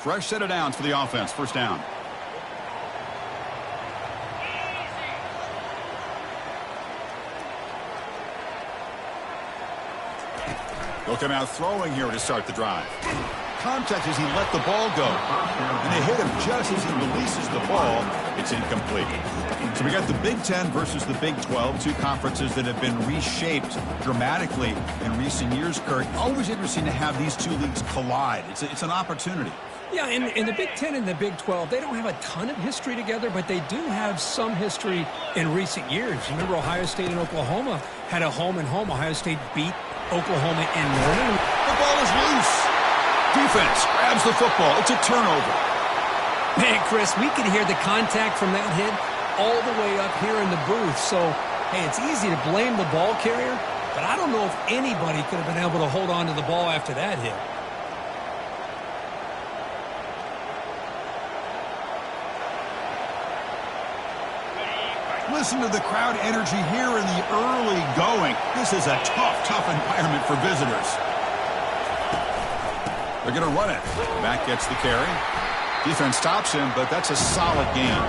fresh set of downs for the offense. First down. They'll come out throwing here to start the drive. Contact as he let the ball go. And they hit him just as he releases the ball. It's incomplete. So we got the Big Ten versus the Big 12, two conferences that have been reshaped dramatically in recent years, Kurt. Always interesting to have these two leagues collide. It's an opportunity. Yeah, in the Big Ten and the Big 12, they don't have a ton of history together, but they do have some history in recent years. Remember, Ohio State and Oklahoma had a home-and-home. Ohio State beat Oklahoma in Norman. The ball is loose. Defense grabs the football. It's a turnover. Man, Chris, we could hear the contact from that hit all the way up here in the booth. So, hey, it's easy to blame the ball carrier, but I don't know if anybody could have been able to hold on to the ball after that hit. Listen to the crowd energy here in the early going. This is a tough environment for visitors. They're going to run it. Back gets the carry. Defense stops him, but that's a solid gain.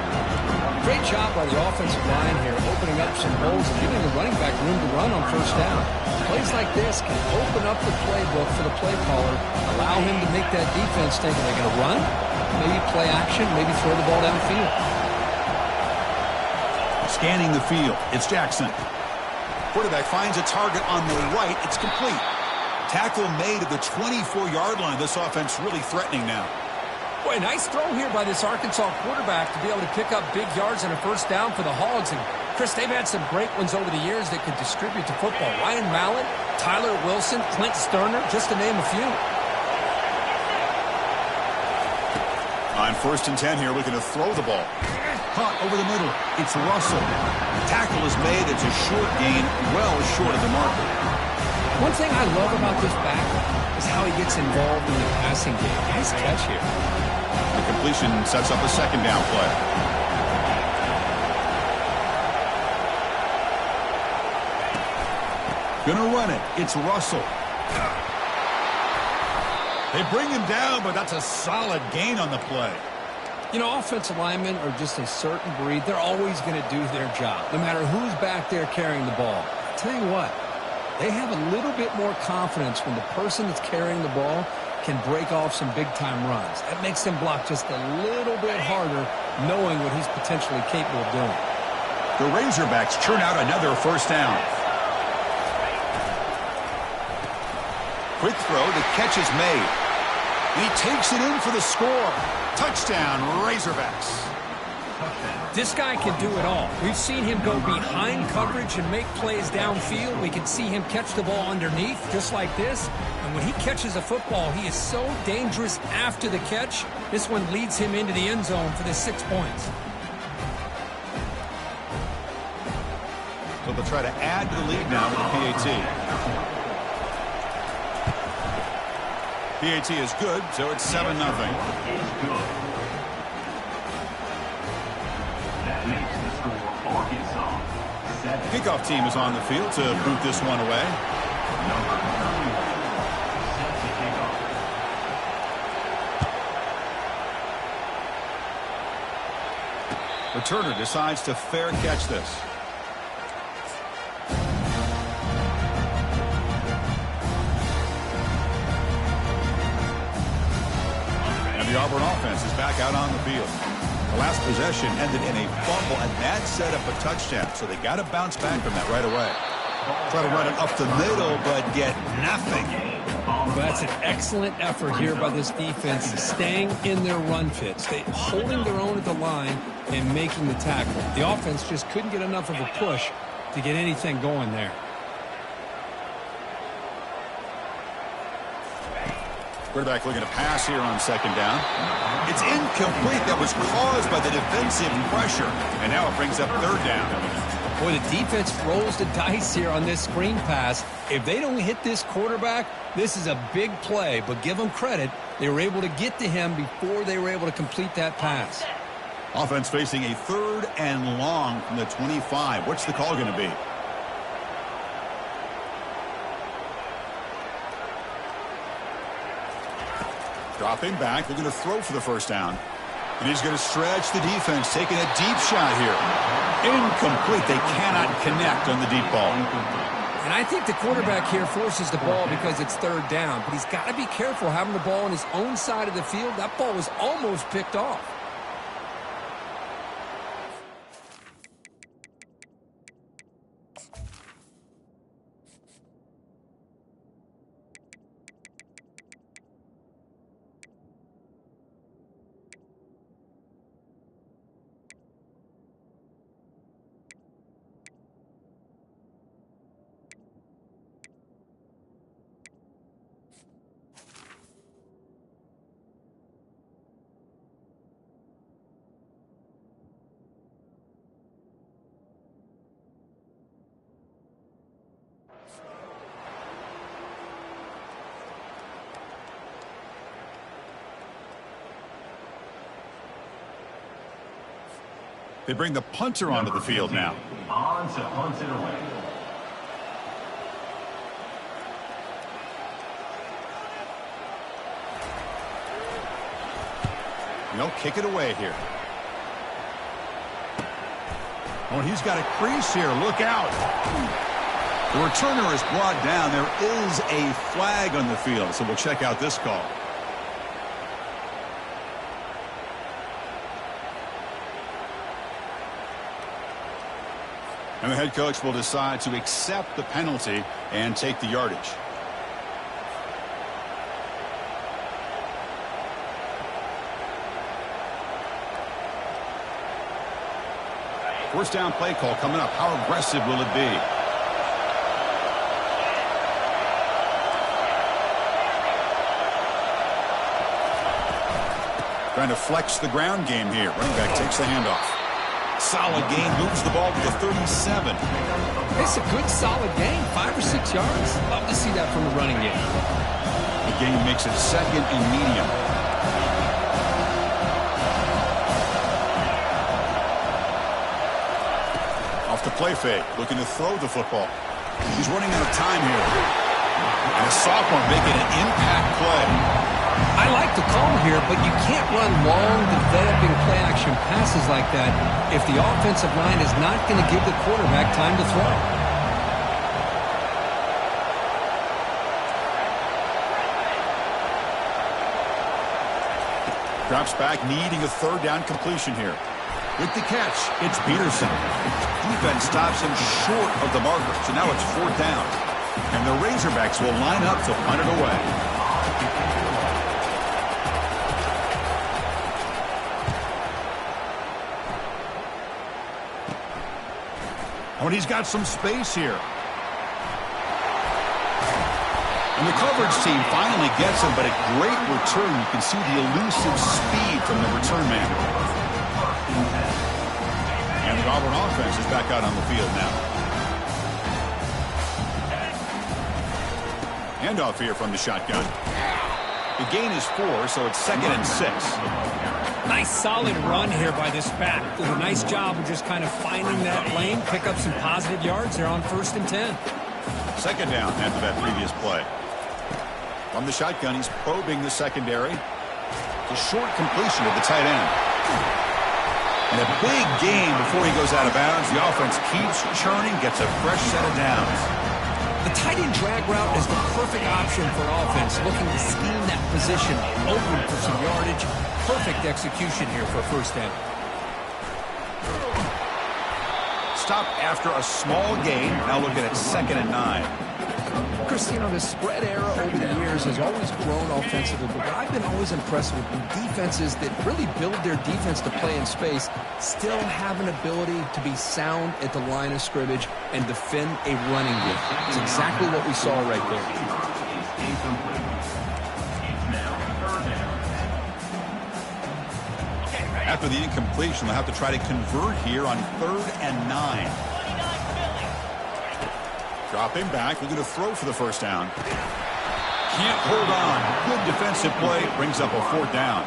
Great job by the offensive line here, opening up some holes and giving the running back room to run on first down. Plays like this can open up the playbook for the play caller, allow him to make that defense think, are they going to run? Maybe play action, maybe throw the ball downfield. Scanning the field, it's Jackson. Quarterback finds a target on the right. It's complete. Tackle made at the 24-yard line. This offense really threatening now. Boy, nice throw here by this Arkansas quarterback to be able to pick up big yards and a first down for the Hogs. And, Chris, they've had some great ones over the years that could distribute the football. Ryan Mallett, Tyler Wilson, Clint Sterner, just to name a few. On 1st and 10 here, looking to throw the ball. Caught over the middle. It's Russell. Tackle is made. It's a short gain, well short of the marker. One thing I love about this back is how he gets involved in the passing game. Nice catch here. The completion sets up a second down play. Gonna run it. It's Russell. They bring him down, but that's a solid gain on the play. You know, offensive linemen are just a certain breed. They're always going to do their job, no matter who's back there carrying the ball. I'll tell you what, they have a little bit more confidence when the person that's carrying the ball can break off some big-time runs. That makes them block just a little bit harder, knowing what he's potentially capable of doing. The Razorbacks churn out another first down. Quick throw, the catch is made. He takes it in for the score. Touchdown, Razorbacks. This guy can do it all. We've seen him go behind coverage and make plays downfield. We can see him catch the ball underneath, just like this. And when he catches a football, he is so dangerous after the catch. This one leads him into the end zone for the 6 points. So they'll try to add to the lead now with the PAT. PAT is good, so it's 7-0. Kickoff team is on the field to boot this one away. Returner decides to fair catch this. The Auburn offense is back out on the field. The last possession ended in a fumble, and that set up a touchdown. So they got to bounce back from that right away. Try to run it up the middle, but get nothing. Well, that's an excellent effort here by this defense, staying in their run fits, holding their own at the line and making the tackle. The offense just couldn't get enough of a push to get anything going there. Quarterback looking to pass here on second down. It's incomplete. That was caused by the defensive pressure. And now it brings up third down. Boy, the defense rolls the dice here on this screen pass. If they don't hit this quarterback, this is a big play. But give them credit. They were able to get to him before they were able to complete that pass. Offense facing a 3rd and long from the 25. What's the call going to be? Dropping back, looking to throw for the first down. And he's going to stretch the defense, taking a deep shot here. Incomplete. They cannot connect on the deep ball. And I think the quarterback here forces the ball because it's third down. But he's got to be careful having the ball on his own side of the field. That ball was almost picked off. They bring the punter onto the field now. On to punt it away. They'll kick it away here. Oh, he's got a crease here. Look out. The returner is brought down. There is a flag on the field, so we'll check out this call. And the head coach will decide to accept the penalty and take the yardage. First down play call coming up. How aggressive will it be? Trying to flex the ground game here. Running back takes the handoff. Solid gain, moves the ball to the 37. It's a good, solid gain. 5 or 6 yards. Love to see that from the running game. The gain makes it second and medium. Off the play fake, looking to throw the football. He's running out of time here. And a sophomore making an impact play. I like the call here, but you can't run long, developing play-action passes like that if the offensive line is not going to give the quarterback time to throw. Drops back, needing a third down completion here. With the catch, it's Peterson. Defense stops him short of the marker, so now it's fourth down. And the Razorbacks will line up to punt it away. Oh, and he's got some space here. And the coverage team finally gets him, but a great return. You can see the elusive speed from the return man. And the Auburn offense is back out on the field now. Handoff here from the shotgun. The gain is 4, so it's second and 6. Nice solid run here by this back. Does a nice job of just kind of finding that lane, pick up some positive yards. They're on 1st and 10. Second down after that previous play. From the shotgun, he's probing the secondary. The short completion of the tight end. And a big gain before he goes out of bounds. The offense keeps churning, gets a fresh set of downs. The tight end drag route is the perfect option for an offense looking to scheme that position open for some yardage. Perfect execution here for first down. Stop after a small gain. Now looking at 2nd and 9. Chris, you know, the spread era over the years has always grown offensively, but what I've been always impressed with defenses that really build their defense to play in space still have an ability to be sound at the line of scrimmage and defend a running game. It's exactly what we saw right there. After the incompletion, they'll have to try to convert here on 3rd and 9. Dropping back, looking to throw for the first down. Can't hold on. Good defensive play, brings up a 4th down.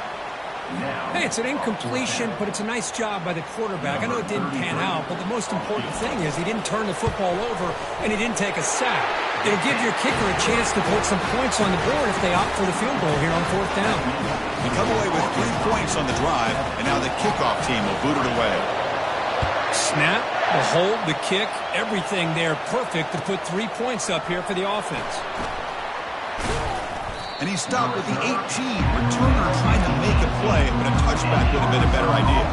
Hey, it's an incompletion, but it's a nice job by the quarterback. I know it didn't pan out, but the most important thing is he didn't turn the football over and he didn't take a sack. It'll give your kicker a chance to put some points on the board if they opt for the field goal here on 4th down. They come away with 3 points on the drive, and now the kickoff team will boot it away. Snap, the hold, the kick, everything there perfect to put 3 points up here for the offense. And he stopped with the 18. Returner trying to make a play, but a touchback would have been a better idea.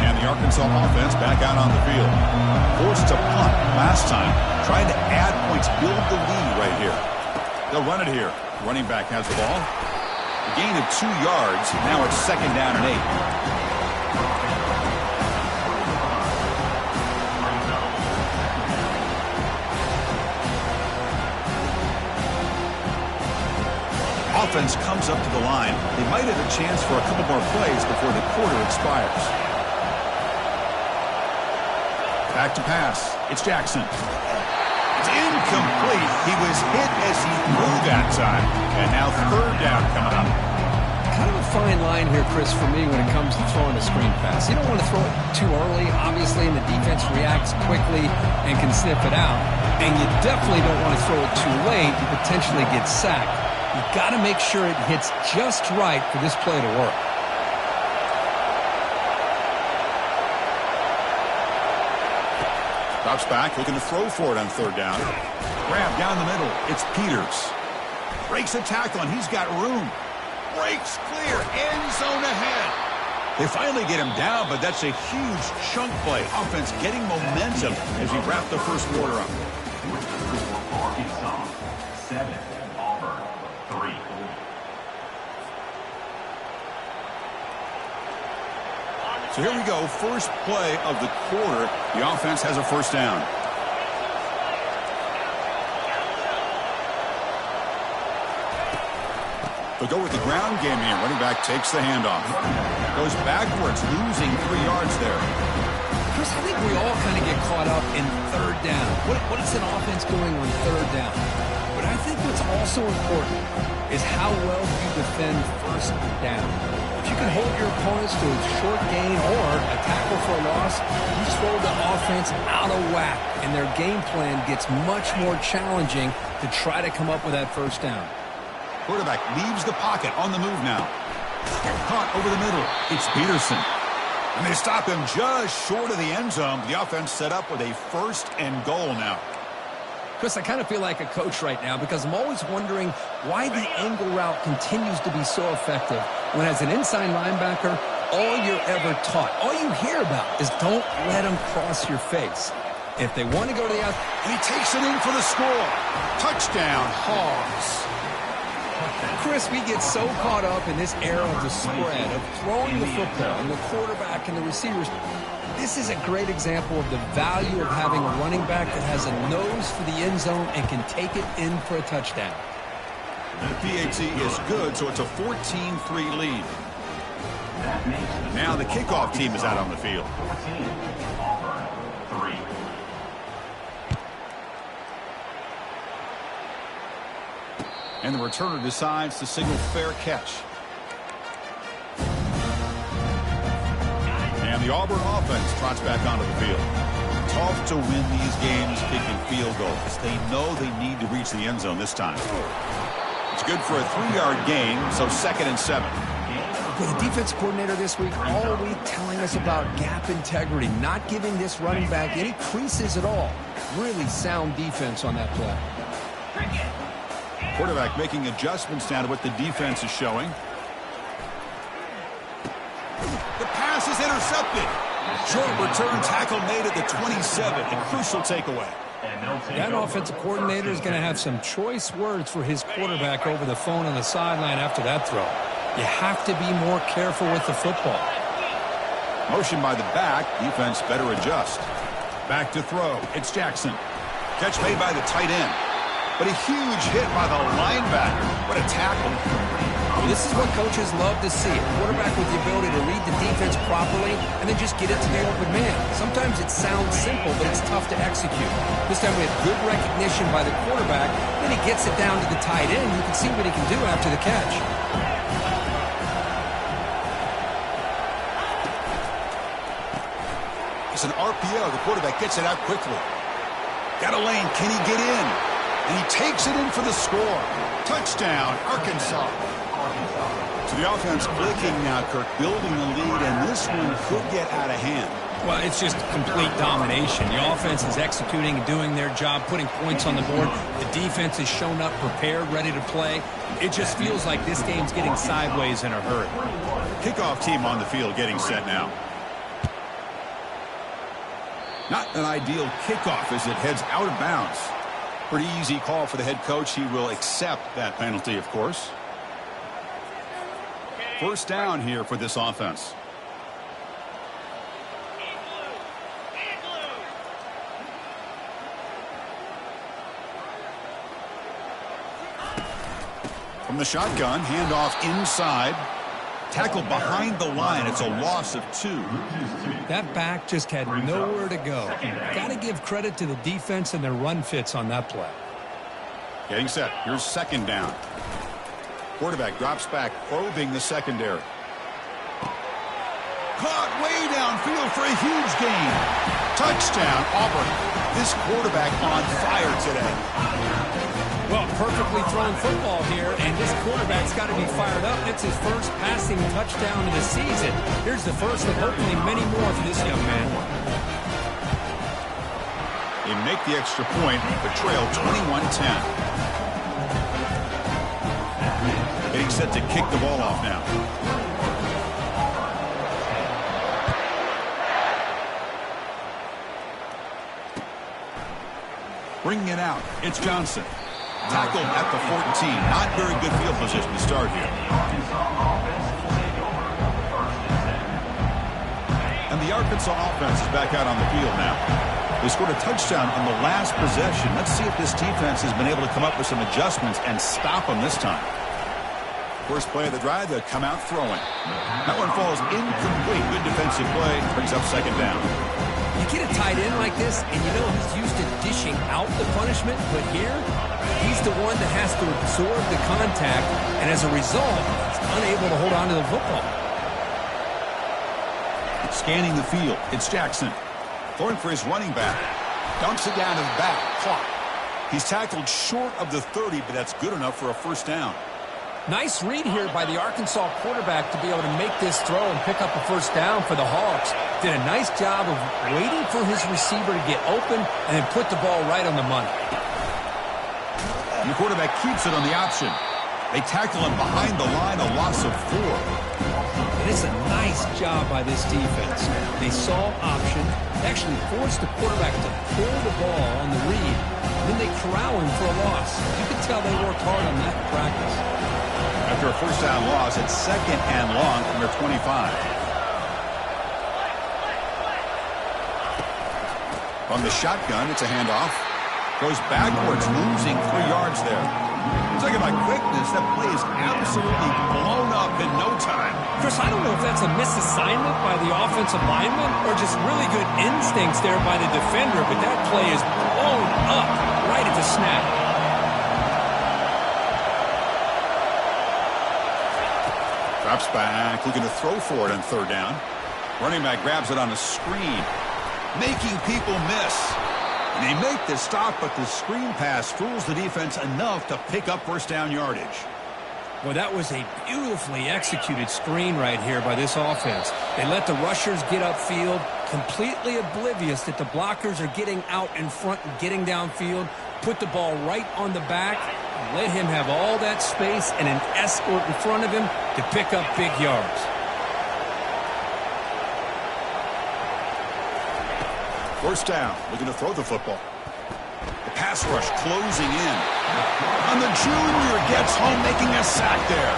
And the Arkansas offense back out on the field. Forced to punt last time. Trying to add points, build the lead right here. They'll run it here. Running back has the ball. A gain of 2 yards. Now it's 2nd down and 8. Offense comes up to the line. They might have a chance for a couple more plays before the quarter expires. Back to pass. It's Jackson. It's incomplete. He was hit as he threw that time. And now 3rd down coming up. Kind of a fine line here, Chris, for me when it comes to throwing a screen pass. You don't want to throw it too early, obviously, and the defense reacts quickly and can sniff it out. And you definitely don't want to throw it too late and potentially get sacked. You've got to make sure it hits just right for this play to work. Drops back, looking to throw for it on 3rd down. Grab down the middle. It's Peters. Breaks a tackle, and he's got room. Breaks clear. End zone ahead. They finally get him down, but that's a huge chunk play. Offense getting momentum as we wrap the first quarter up. Arkansas 7, Auburn 3. So here we go, first play of the quarter. The offense has a 1st down. They'll go with the ground game here. Running back takes the handoff. Goes backwards, losing 3 yards there. Chris, I think we all kind of get caught up in 3rd down. What is an offense doing on 3rd down? But I think what's also important is how well you defend 1st down. If you can hold your opponents to a short gain or a tackle for a loss, you throw the offense out of whack, and their game plan gets much more challenging to try to come up with that 1st down. Quarterback leaves the pocket on the move now. Caught over the middle. It's Peterson. And they stop him just short of the end zone. The offense set up with a 1st and goal now. Chris, I kind of feel like a coach right now because I'm always wondering why the angle route continues to be so effective when as an inside linebacker, all you're ever taught, all you hear about is don't let them cross your face. If they want to go to the outside, and he takes it in for the score. Touchdown, Hogs. Chris, we get so caught up in this era of the spread, of throwing the football and the quarterback and the receivers. This is a great example of the value of having a running back that has a nose for the end zone and can take it in for a touchdown. The PAT is good, so it's a 14-3 lead. Now the kickoff team is out on the field. 14, Auburn 3. And the returner decides to signal fair catch. And the Auburn offense trots back onto the field. Tough to win these games kicking field goals. They know they need to reach the end zone this time. It's good for a 3-yard gain, so 2nd and 7. With the defense coordinator this week, all week telling us about gap integrity, not giving this running back any creases at all. Really sound defense on that play. Quarterback making adjustments down to what the defense is showing. The pass is intercepted. Short return tackle made at the 27. A crucial takeaway. That offensive coordinator is going to have some choice words for his quarterback over the phone on the sideline after that throw. You have to be more careful with the football. Motion by the back. Defense better adjust. Back to throw. It's Jackson. Catch made by the tight end. But a huge hit by the linebacker. What a tackle. Well, this is what coaches love to see. A quarterback with the ability to read the defense properly and then just get it to the open man. Sometimes it sounds simple, but it's tough to execute. This time we have good recognition by the quarterback. Then he gets it down to the tight end. You can see what he can do after the catch. It's an RPO. The quarterback gets it out quickly. Got a lane. Can he get in? And he takes it in for the score. Touchdown, Arkansas. So the offense clicking now, Kirk, building the lead, and this one could get out of hand. Well, it's just complete domination. The offense is executing and doing their job, putting points on the board. The defense has shown up prepared, ready to play. It just feels like this game's getting sideways in a hurry. Kickoff team on the field getting set now. Not an ideal kickoff as it heads out of bounds. Pretty easy call for the head coach. He will accept that penalty, of course. First down here for this offense. From the shotgun, handoff inside. Tackle behind the line. It's a loss of 2. That back just had nowhere to go. Got to give credit to the defense and their run fits on that play. Getting set. Here's second down. Quarterback drops back, probing the secondary. Caught way downfield for a huge gain. Touchdown, Auburn. This quarterback on fire today. Well, perfectly thrown football here, and this quarterback's got to be fired up. It's his first passing touchdown of the season. Here's the first of hopefully many more for this young man. They make the extra point, the trail 21-10. Getting set to kick the ball off now. Bringing it out, it's Johnson. Tackled at the 14. Not very good field position to start here. And the Arkansas offense is back out on the field now. They scored a touchdown on the last possession. Let's see if this defense has been able to come up with some adjustments and stop them this time. First play of the drive, they'll come out throwing. That one falls incomplete. Good defensive play. Brings up second down. You get a tight end like this, and you know he's used to dishing out the punishment, but here, he's the one that has to absorb the contact, and as a result, he's unable to hold on to the football. Scanning the field, it's Jackson. Going for his running back. Dumps it down to the back. Caught. He's tackled short of the 30, but that's good enough for a first down. Nice read here by the Arkansas quarterback to be able to make this throw and pick up a first down for the Hogs. Did a nice job of waiting for his receiver to get open and then put the ball right on the money. And the quarterback keeps it on the option. They tackle him behind the line, a loss of 4. And it's a nice job by this defense. They saw option, actually forced the quarterback to pull the ball on the read, then they corral him for a loss. You can tell they worked hard on that in practice. After a first down loss, it's second and long from their 25. From the shotgun, it's a handoff. Goes backwards, losing 3 yards there. Talking about quickness, that play is absolutely blown up in no time. Chris, I don't know if that's a misassignment by the offensive lineman or just really good instincts there by the defender, but that play is blown up right at the snap. Drops back, looking to throw for it on third down. Running back grabs it on a screen, making people miss. And they make the stop, but the screen pass fools the defense enough to pick up first down yardage. Well, that was a beautifully executed screen right here by this offense. They let the rushers get upfield, completely oblivious that the blockers are getting out in front and getting downfield, put the ball right on the back, and let him have all that space and an escort in front of him to pick up big yards. First down, looking to throw the football. The pass rush closing in. And the junior gets home, making a sack there.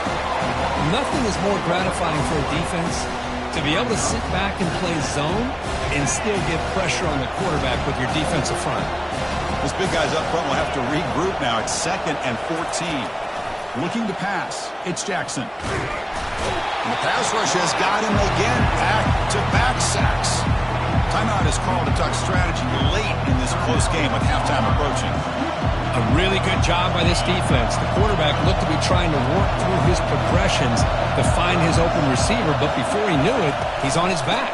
Nothing is more gratifying for a defense to be able to sit back and play zone and still get pressure on the quarterback with your defensive front. This big guy's up front will have to regroup now. It's second and 14. Looking to pass. It's Jackson. And the pass rush has got him again. Back-to-back sacks. Timeout is called to talk strategy late in this close game with halftime approaching. A really good job by this defense. The quarterback looked to be trying to work through his progressions to find his open receiver, but before he knew it, he's on his back.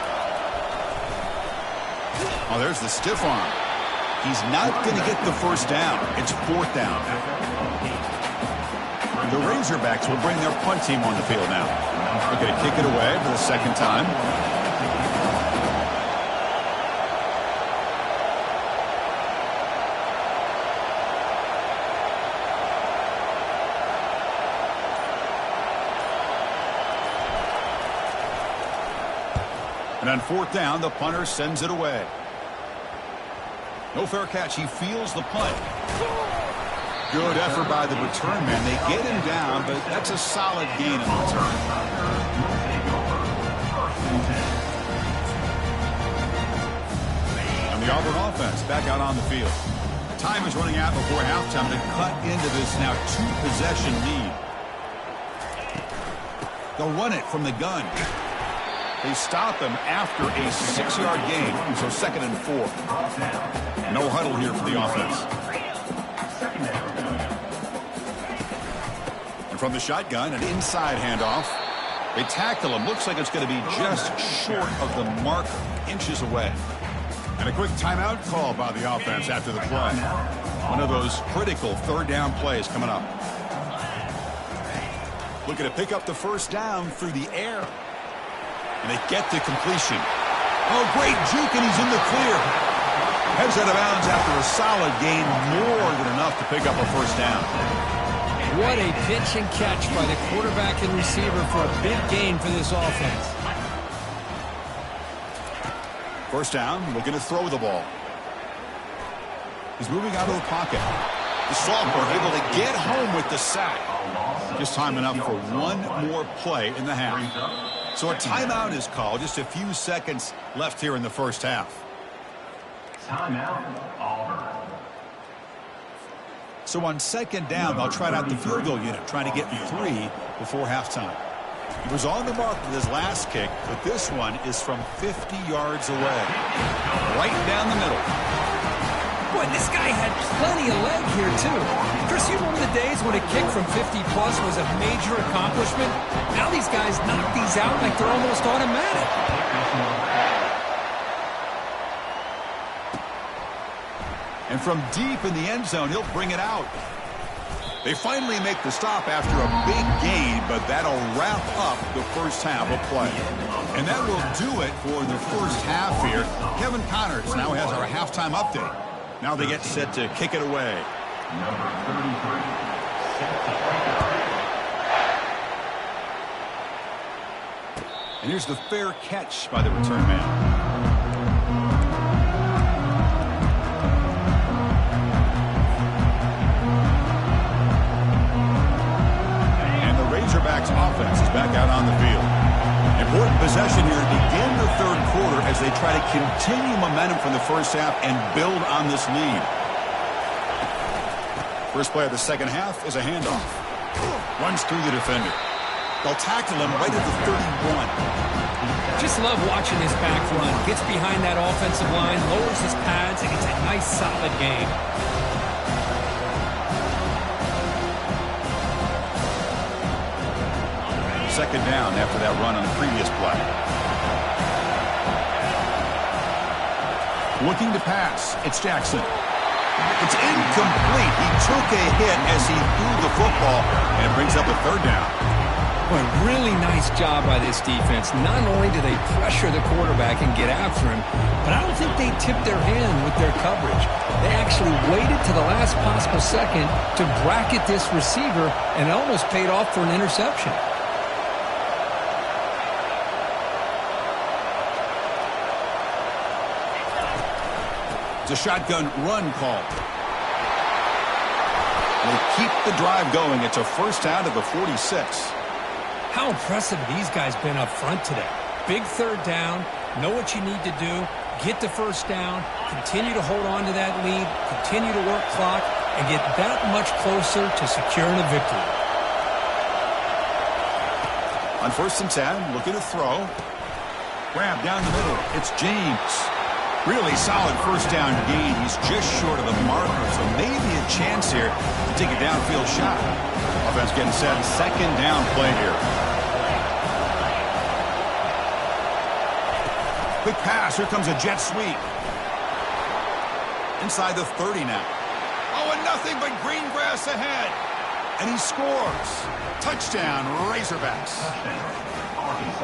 Oh, there's the stiff arm. He's not going to get the first down. It's 4th down. The Razorbacks will bring their punt team on the field now. They're going to kick it away for the second time. And on 4th down, the punter sends it away. No fair catch. He feels the punt. Good effort by the return man. They get him down, but that's a solid gain in return. And the Auburn offense back out on the field. Time is running out before halftime to cut into this now 2-possession lead. They'll run it from the gun. They stop him after a 6-yard gain, so 2nd and 4. No huddle here for the offense. And from the shotgun, an inside handoff. They tackle him. Looks like it's going to be just short of the marker, inches away. And a quick timeout call by the offense after the play. One of those critical 3rd down plays coming up. Looking to pick up the first down through the air. And they get the completion. Oh, great juke, and he's in the clear. Heads out of bounds after a solid gain, more than enough to pick up a first down. What a pitch and catch by the quarterback and receiver for a big gain for this offense. First down, looking to throw the ball. He's moving out of the pocket. The sophomore able to get home with the sack. Just time enough for one more play in the half. So a timeout is called. Just a few seconds left here in the first half. Timeout, Auburn. So on 2nd down, they'll try out the field goal unit, trying to get 3 before halftime. He was on the mark with his last kick, but this one is from 50 yards away. Right down the middle. Boy, this guy had plenty of leg here, too. Chris, you remember the days when a kick from 50-plus was a major accomplishment? Now these guys knock these out like they're almost automatic. And from deep in the end zone, he'll bring it out. They finally make the stop after a big gain, but that'll wrap up the first half of play. And that will do it for the first half here. Kevin Connors now has our halftime update. Now they get set to kick it away. Number 33, set to kick it. And here's the fair catch by the return man. Razorbacks offense is back out on the field. Important possession here to begin the 3rd quarter as they try to continue momentum from the first half and build on this lead. First play of the second half is a handoff. Runs through the defender. They'll tackle him right at the 31. Just love watching this back run. Gets behind that offensive line, lowers his pads, and gets a nice solid gain. Second down after that run on the previous play. Looking to pass. It's Jackson. It's incomplete. He took a hit as he threw the football, and it brings up a 3rd down. Boy, really nice job by this defense. Not only do they pressure the quarterback and get after him, but I don't think they tipped their hand with their coverage. They actually waited to the last possible second to bracket this receiver, and it almost paid off for an interception. It's a shotgun run call. They keep the drive going. It's a first down to the 46. How impressive these guys been up front today. Big 3rd down, know what you need to do, get the first down, continue to hold on to that lead, continue to work clock, and get that much closer to securing a victory. On 1st and 10, looking to throw. Grab down the middle. It's James. Really solid first down gain. He's just short of the marker, so maybe a chance here to take a downfield shot. Offense getting set. 2nd down play here. Quick pass. Here comes a jet sweep. Inside the 30 now. Oh, and nothing but green grass ahead. And he scores. Touchdown, Razorbacks.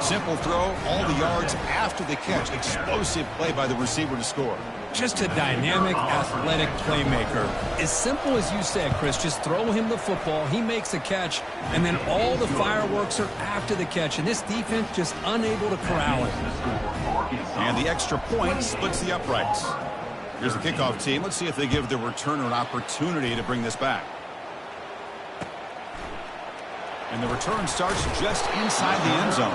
Simple throw, all the yards after the catch. Explosive play by the receiver to score. Just a dynamic, athletic playmaker. As simple as you said, Chris, just throw him the football, he makes a catch, and then all the fireworks are after the catch. And this defense just unable to corral it. And the extra point splits the uprights. Here's the kickoff team. Let's see if they give the returner an opportunity to bring this back. And the return starts just inside the end zone.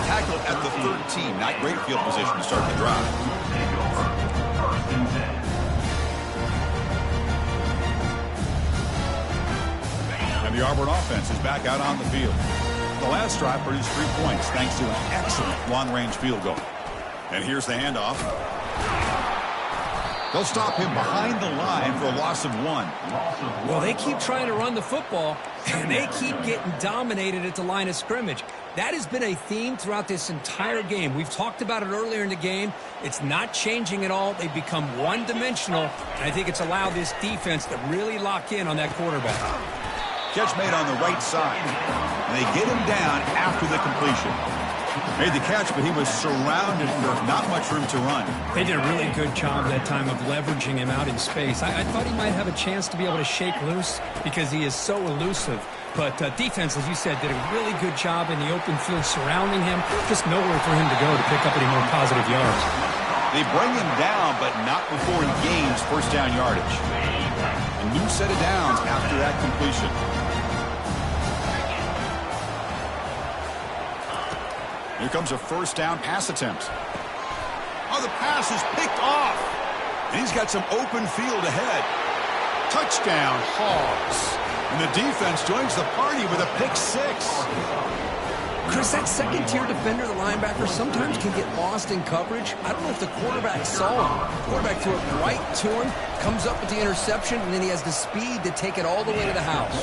Tackled at the 13. Not great field position to start the drive. And the Auburn offense is back out on the field. The last drive produced 3 points thanks to an excellent long-range field goal. And here's the handoff. They'll stop him behind the line for a loss of 1. Well, they keep trying to run the football, and they keep getting dominated at the line of scrimmage. That has been a theme throughout this entire game. We've talked about it earlier in the game. It's not changing at all. They've become one-dimensional, and I think it's allowed this defense to really lock in on that quarterback. Catch made on the right side, and they get him down after the completion. Made the catch, but he was surrounded with not much room to run. They did a really good job that time of leveraging him out in space. I thought he might have a chance to be able to shake loose because he is so elusive. But defense, as you said, did a really good job in the open field surrounding him. Just nowhere for him to go to pick up any more positive yards. They bring him down, but not before he gains first down yardage. A new set of downs after that completion. Here comes a first down pass attempt. Oh, the pass is picked off. And he's got some open field ahead. Touchdown, Hogs. And the defense joins the party with a pick 6. Chris, that second-tier defender, the linebacker, sometimes can get lost in coverage. I don't know if the quarterback saw him. The quarterback threw it right to him, comes up with the interception, and then he has the speed to take it all the way to the house.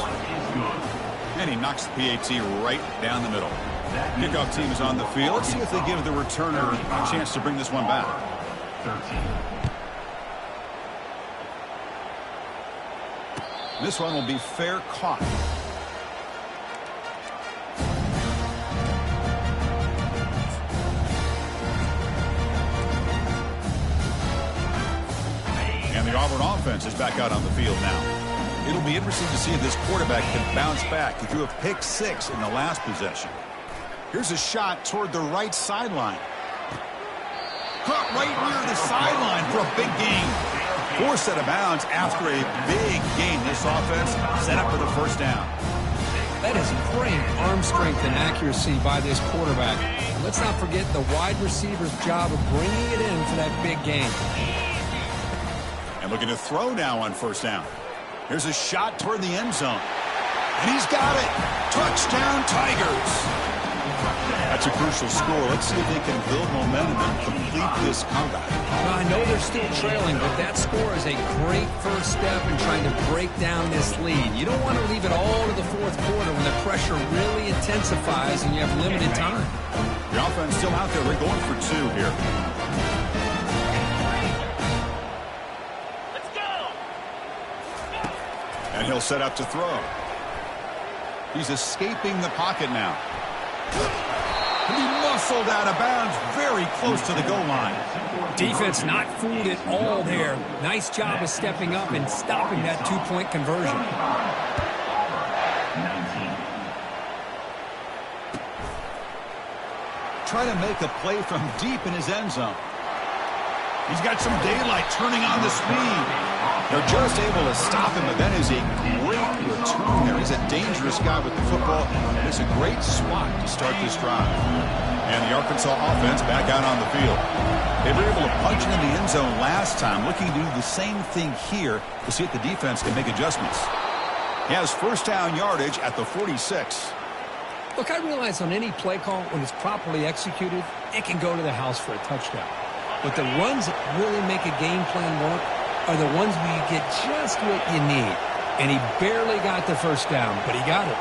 And he knocks the PAT right down the middle. Kickoff team is on the field. Let's see if they give the returner a chance to bring this one back. 13. This one will be fair caught. And the Auburn offense is back out on the field now. It'll be interesting to see if this quarterback can bounce back. He threw a pick 6 in the last possession. Here's a shot toward the right sideline. Caught right near the sideline for a big gain. 4 set of bounds after a big gain. This offense set up for the first down. That is great arm strength and accuracy by this quarterback. Let's not forget the wide receiver's job of bringing it in for that big gain. And looking to throw now on first down. Here's a shot toward the end zone. And he's got it. Touchdown, Tigers. That's a crucial score. Let's see if they can build momentum and complete this comeback. Well, I know they're still trailing, but that score is a great first step in trying to break down this lead. You don't want to leave it all to the fourth quarter when the pressure really intensifies and you have limited time. The offense still out there. They're going for 2 here. Let's go! And he'll set up to throw. He's escaping the pocket now. And he muscled out of bounds very close to the goal line. Defense not fooled at all there. Nice job of stepping up and stopping that 2-point conversion. 19. Trying to make a play from deep in his end zone. He's got some daylight turning on the speed. They're just able to stop him, but that is a great return there. He's a dangerous guy with the football. It's a great spot to start this drive. And the Arkansas offense back out on the field. They were able to punch it in the end zone last time, looking to do the same thing here to see if the defense can make adjustments. He has first down yardage at the 46. Look, I realize on any play call, when it's properly executed, it can go to the house for a touchdown. But the runs that really make a game plan work are the ones where you get just what you need. And he barely got the first down, but he got it.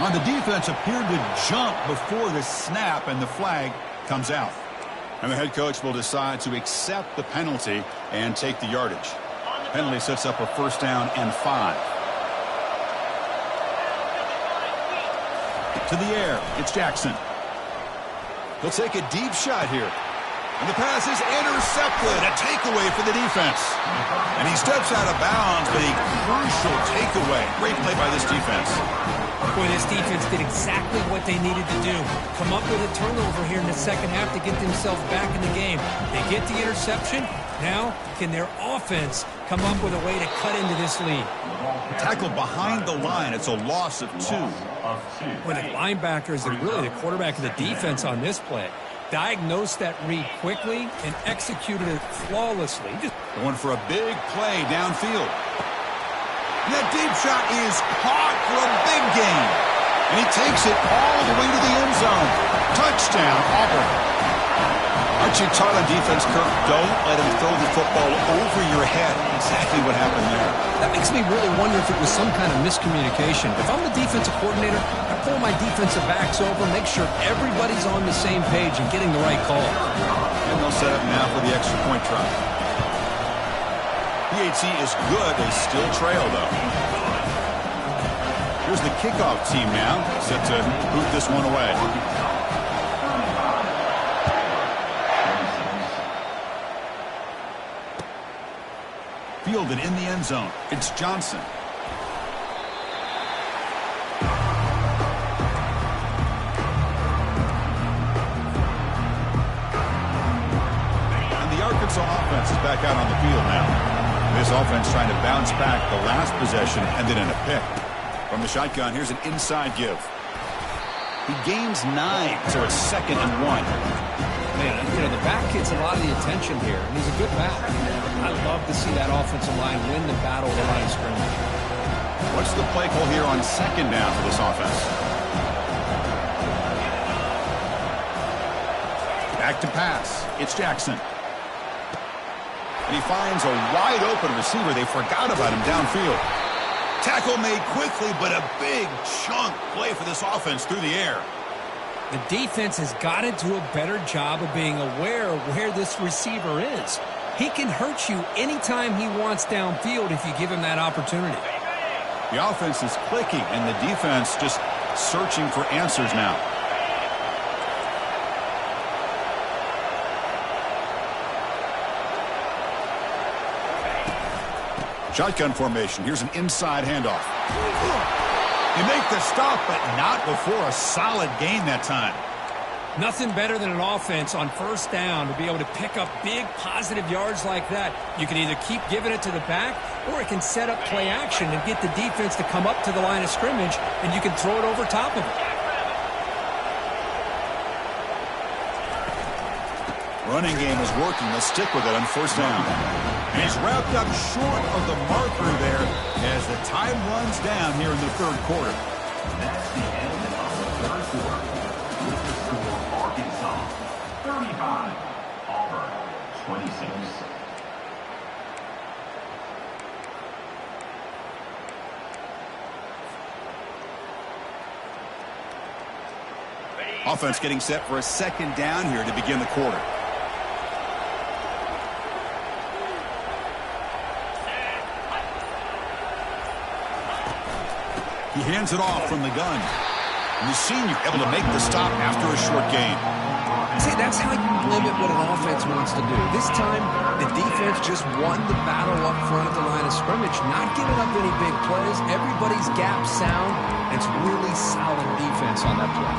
On the defense appeared to jump before the snap, and the flag comes out. And the head coach will decide to accept the penalty and take the yardage. Penalty sets up a 1st down and 5. To the air, it's Jackson. He'll take a deep shot here. And the pass is intercepted. A takeaway for the defense. And he steps out of bounds, but a crucial takeaway. Great play by this defense. Boy, this defense did exactly what they needed to do. Come up with a turnover here in the second half to get themselves back in the game. They get the interception. Now, can their offense come up with a way to cut into this lead? Tackled behind the line. It's a loss of 2. When the linebacker is really the quarterback of the defense on this play, diagnosed that read quickly and executed it flawlessly. Going for a big play downfield. And that deep shot is caught for a big gain. And he takes it all the way to the end zone. Touchdown, Auburn. Aren't you taught on defense, Kirk? Don't let him throw the football over your head. Exactly what happened there. That makes me really wonder if it was some kind of miscommunication. If I'm the defensive coordinator, I pull my defensive backs over, make sure everybody's on the same page and getting the right call. And they'll set up now for the extra point try. PAT is good. They still trail, though. Here's the kickoff team now, set to boot this one away. Fielded in the end zone. It's Johnson. And the Arkansas offense is back out on the field now. This offense trying to bounce back the last possession, ended in a pick. From the shotgun, here's an inside give. He gains 9, so it's 2nd and 1. Man, you know, the back gets a lot of the attention here, and he's a good back. I love to see that offensive line win the battle of the line of scrimmage. What's the play call here on 2nd down for this offense? Back to pass. It's Jackson. And he finds a wide-open receiver. They forgot about him downfield. Tackle made quickly, but a big chunk play for this offense through the air. The defense has got to do a better job of being aware of where this receiver is. He can hurt you anytime he wants downfield if you give him that opportunity. The offense is clicking, and the defense just searching for answers now. Shotgun formation. Here's an inside handoff. You make the stop, but not before a solid gain that time. Nothing better than an offense on 1st down to be able to pick up big positive yards like that. You can either keep giving it to the back, or it can set up play action and get the defense to come up to the line of scrimmage, and you can throw it over top of it. Running game is working. Let's stick with it on 1st down. And he's wrapped up short of the marker there as the time runs down here in the 3rd quarter. That's the end of the 3rd quarter. With the score, Arkansas 35, Auburn 26. Offense getting set for a 2nd down here to begin the quarter. He hands it off from the gun. And the senior able to make the stop after a short gain. See, that's how you limit what an offense wants to do. This time, the defense just won the battle up front at the line of scrimmage, not giving up any big plays. Everybody's gap sound. It's really solid defense on that play.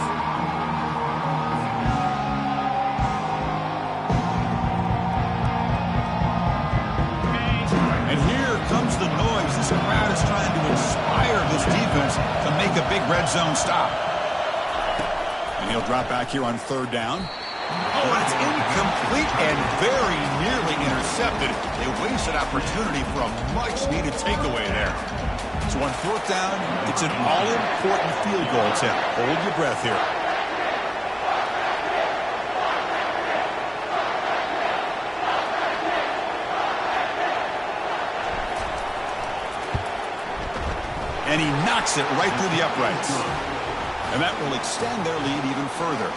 And here comes the noise. This crowd is trying to inspire this defense to make a big red zone stop. And he'll drop back here on 3rd down. Oh, and it's incomplete and very nearly intercepted. They wasted opportunity for a much-needed takeaway there. So on 4th down, it's an all-important field goal attempt. Hold your breath here. And he knocks it right through the uprights. And that will extend their lead even further.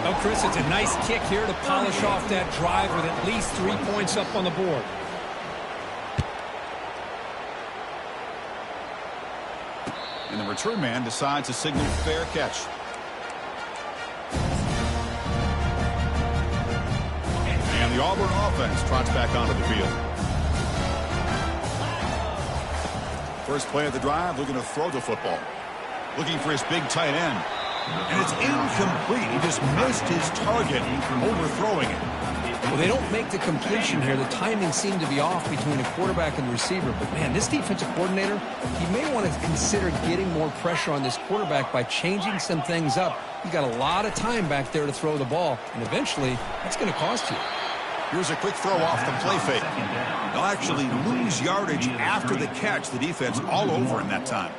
Oh, Chris, it's a nice kick here to polish off that drive with at least 3 points up on the board. And the return man decides to signal fair catch. And the Auburn offense trots back onto the field. First play of the drive, looking to throw the football. Looking for his big tight end. And it's incomplete. He just missed his target, overthrowing it. Well, they don't make the completion here. The timing seemed to be off between the quarterback and the receiver. But, man, this defensive coordinator, he may want to consider getting more pressure on this quarterback by changing some things up. He's got a lot of time back there to throw the ball, and eventually that's going to cost you. Here's a quick throw off the play fake. They'll actually lose yardage after the catch. The defense all over in that time.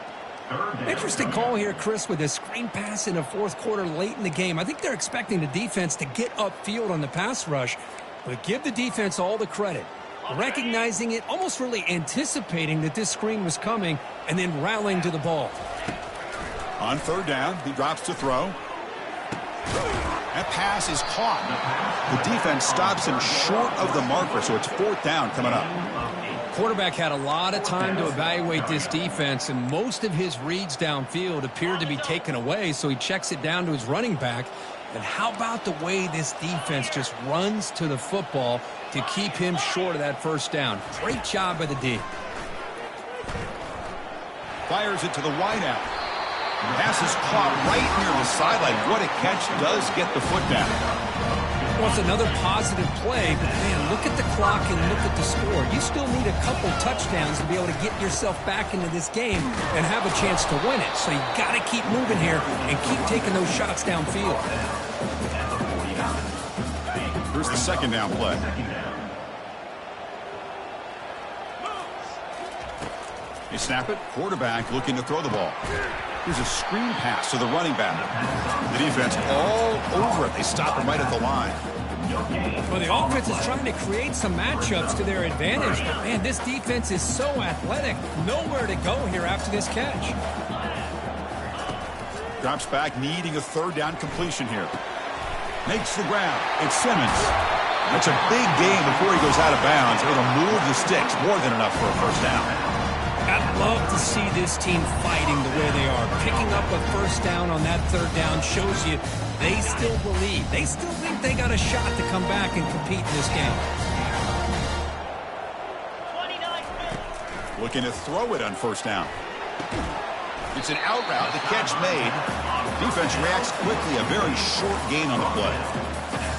Interesting call here, Chris, with a screen pass in the fourth quarter late in the game. I think they're expecting the defense to get upfield on the pass rush, but give the defense all the credit. Recognizing it, almost really anticipating that this screen was coming, and then rallying to the ball. On third down, he drops to throw. That pass is caught. The defense stops him short of the marker, so it's fourth down coming up. Quarterback had a lot of time to evaluate this defense, and most of his reads downfield appeared to be taken away, so he checks it down to his running back. And how about the way this defense just runs to the football to keep him short of that first down? Great job by the D. Fires it to the wideout. Pass is caught right near the sideline. What a catch, does get the foot down. Well, it's another positive play, but, man, look at the clock and look at the score. You still need a couple touchdowns to be able to get yourself back into this game and have a chance to win it. So you got to keep moving here and keep taking those shots downfield. Here's the second down play. They snap it. Quarterback looking to throw the ball. Here's a screen pass to the running back. The defense all over it. They stop him right at the line. Well, the offense is trying to create some matchups to their advantage. But, man, this defense is so athletic. Nowhere to go here after this catch. Drops back, needing a third down completion here. Makes the ground. It's Simmons. That's a big gain before he goes out of bounds. It'll move the sticks. More than enough for a first down. I'd love to see this team fighting the way they are. Picking up a first down on that third down shows you they still believe. They still think they got a shot to come back and compete in this game. Looking to throw it on first down. It's an out route. The catch made. Defense reacts quickly. A very short gain on the play.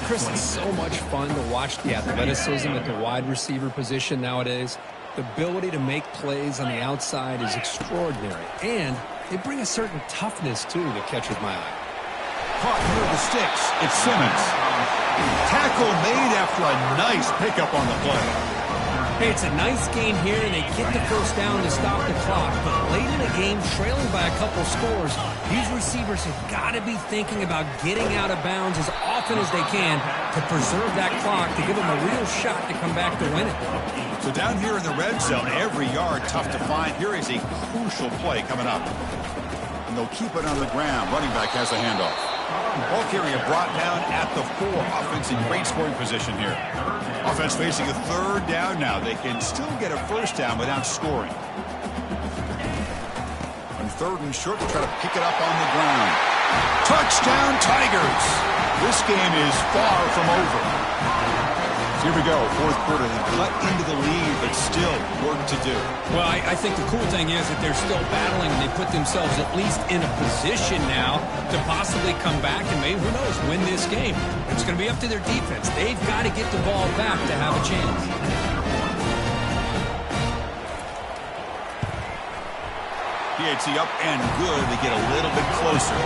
Chris, it's so much fun to watch the athleticism at the wide receiver position nowadays. The ability to make plays on the outside is extraordinary, and they bring a certain toughness, too, that catches my eye. Caught near the sticks. It's Simmons. Tackle made after a nice pickup on the play. Hey, it's a nice game here, and they get the first down to stop the clock. But late in the game, trailing by a couple scores, these receivers have got to be thinking about getting out of bounds as often as they can to preserve that clock, to give them a real shot to come back to win it. So down here in the red zone, every yard tough to find. Here is a crucial play coming up. And they'll keep it on the ground. Running back has a handoff. Ball carrier brought down at the 4. Offense in great scoring position here. Offense facing a third down now. They can still get a first down without scoring. On third and short, they try to pick it up on the ground. Touchdown, Tigers! This game is far from over. So here we go, fourth quarter. They cut into the lead, but still work to do. Well, I think the cool thing is that they're still battling, and they put themselves at least in a position now to possibly come back and maybe, who knows, win this game. It's going to be up to their defense. They've got to get the ball back to have a chance. PHC up and good. They get a little bit closer.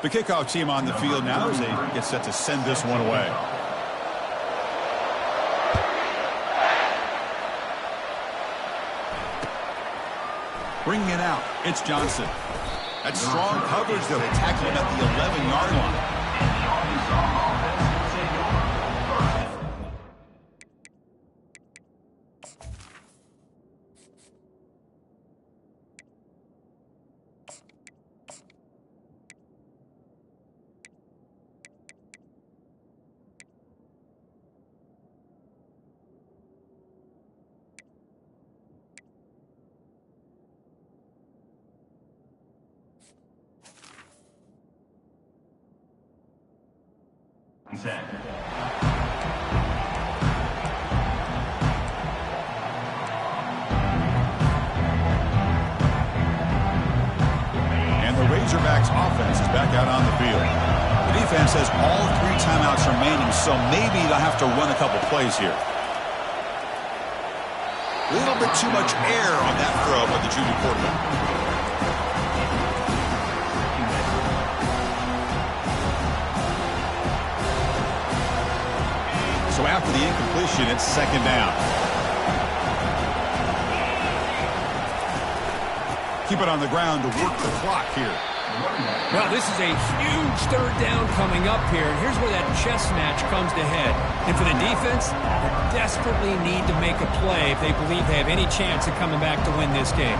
The kickoff team on the field now as they get set to send this one away. Bringing it out, it's Johnson. That's strong coverage, though. They tackle him at the 11-yard line. And the Razorbacks offense is back out on the field. The defense has all 3 timeouts remaining, so maybe they'll have to run a couple plays here. A little bit too much air on that throw by the junior quarterback. So after the incompletion, it's second down. Keep it on the ground to work the clock here. Well, this is a huge third down coming up here. And here's where that chess match comes to head. And for the defense, they desperately need to make a play if they believe they have any chance of coming back to win this game.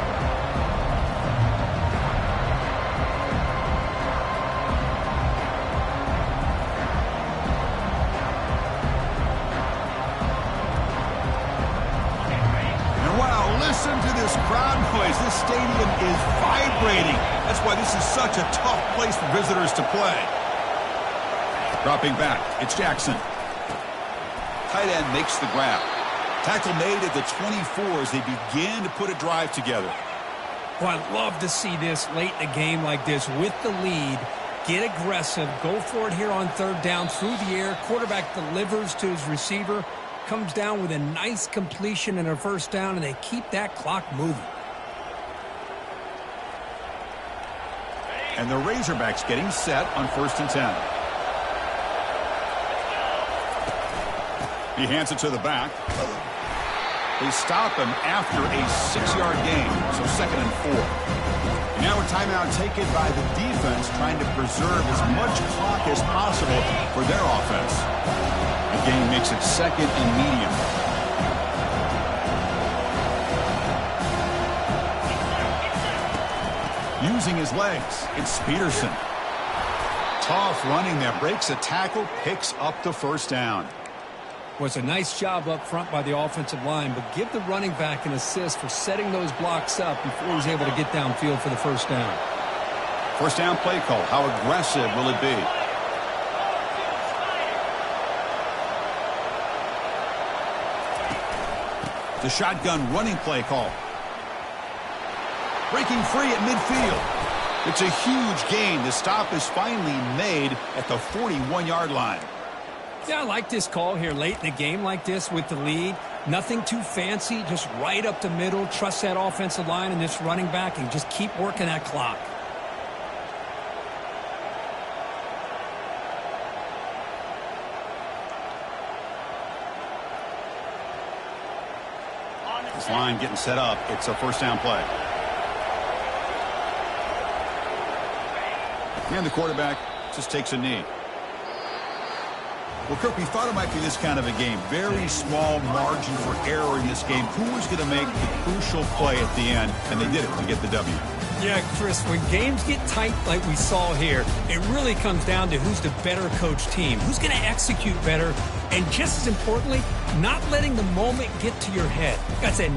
Listen to this crowd noise. This stadium is vibrating. That's why this is such a tough place for visitors to play. Dropping back, it's Jackson. Tight end makes the grab. Tackle made at the 24 as they begin to put a drive together. Well, I'd love to see this late in a game like this with the lead. Get aggressive. Go for it here on third down through the air. Quarterback delivers to his receiver. Comes down with a nice completion and a first down, and they keep that clock moving. And the Razorbacks getting set on 1st and 10. He hands it to the back. They stop him after a 6-yard gain, so 2nd and 4. And now a timeout taken by the defense, trying to preserve as much clock as possible for their offense. The game makes it 2nd and medium. Using his legs, it's Peterson. Tough running there, breaks a tackle, picks up the first down. Was a nice job up front by the offensive line, but give the running back an assist for setting those blocks up before he's able to get downfield for the first down. First down play call. How aggressive will it be? The shotgun running play call. Breaking free at midfield. It's a huge gain. The stop is finally made at the 41-yard line. Yeah, I like this call here late in the game like this with the lead. Nothing too fancy, just right up the middle. Trust that offensive line and this running back and just keep working that clock. This line getting set up. It's a first down play. And the quarterback just takes a knee. Well, Kirk, we thought it might be this kind of a game. Very small margin for error in this game. Who was going to make the crucial play at the end? And they did it to get the W. Yeah, Chris, when games get tight like we saw here, it really comes down to who's the better coach team, who's going to execute better, and just as importantly, not letting the moment get to your head. Like I said,